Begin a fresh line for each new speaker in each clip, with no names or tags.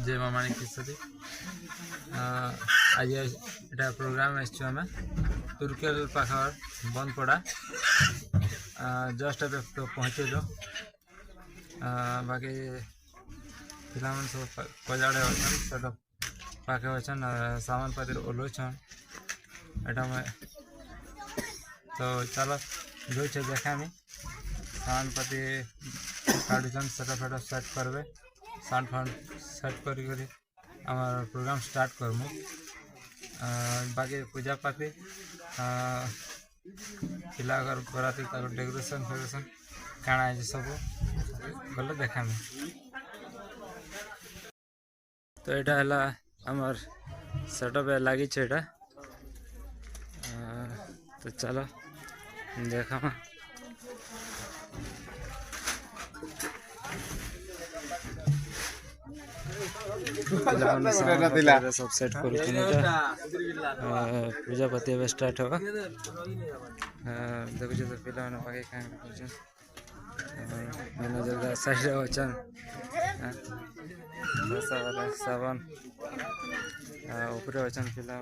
जय माँ माणिक किशोरी आज एटा प्रोग्राम आम तुर्केल पाखर बंदपड़ा जस्ट ए पहुँचल बाकी पिला सब कजाड़े अच्छा पाखे अच्छा सामान पाती ओल्लुन एटा में तो चलो जो देखामी सामान पाती काटुन सेटा फेटा सेट करबे साउंड फाउंड सेट करी आमार प्रोग्राम स्टार्ट करमु बाकी पूजा पाती पिला अगर बराती डेकोरेशन फेकोरेशन काଣା है सब गले देखामी। तो यहाँ है आमार सेटअप लगी तो चलो देखा सब सेट कर पूजा पाती अब स्टार्ट होगा देखो तो पिला मैनेजर का साइड अच्छा साबन ऊपर अच्छा पिला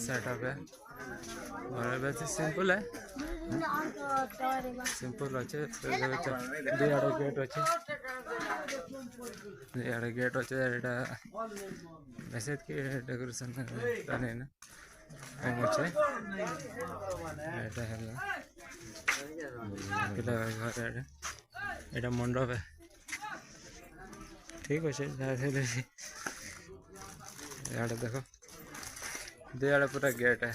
सेटअप है और वैसे सिंपल है सिंपल अच्छे दो आड़े गेट अच्छे गेट अच्छे वैसे डेकोरेशन अच्छे घर मंडप है ठीक अच्छे यहाँ देखो दो आड़े पूरा गेट है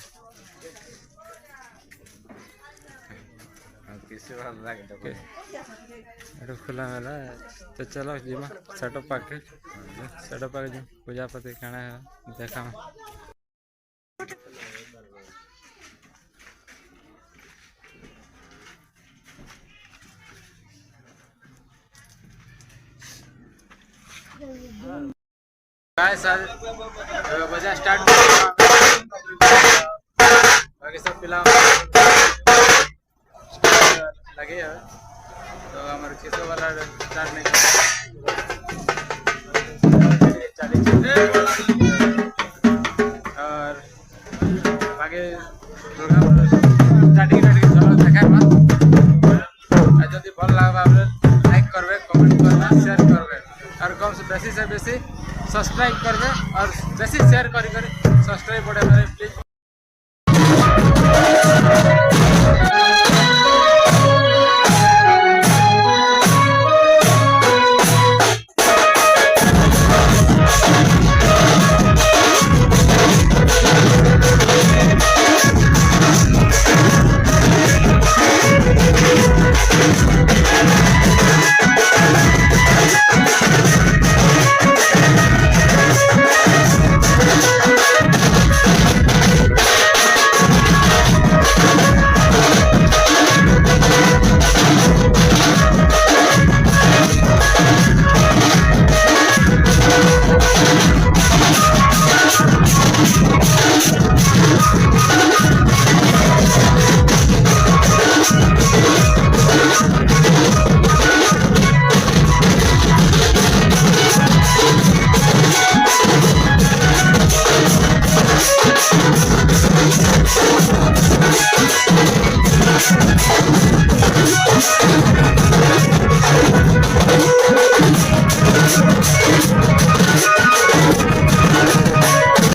खुला मेला तो चलो जीमा सेटअप पाके जी पूजा पाती खाना है देखा सर बजा स्टार्ट बाकी सब पिला लगे है तो हमारे किसो वाला स्टार्ट नहीं और बाकी प्रोग्राम स्टार्टिंग चलो देखा जब भल लगा लाइक करबे कमेंट करबे शेयर करबे और कम से बेसी सब्सक्राइब करबे और बेसी शेयर करी सब्सक्राइब बढ़े प्लीज।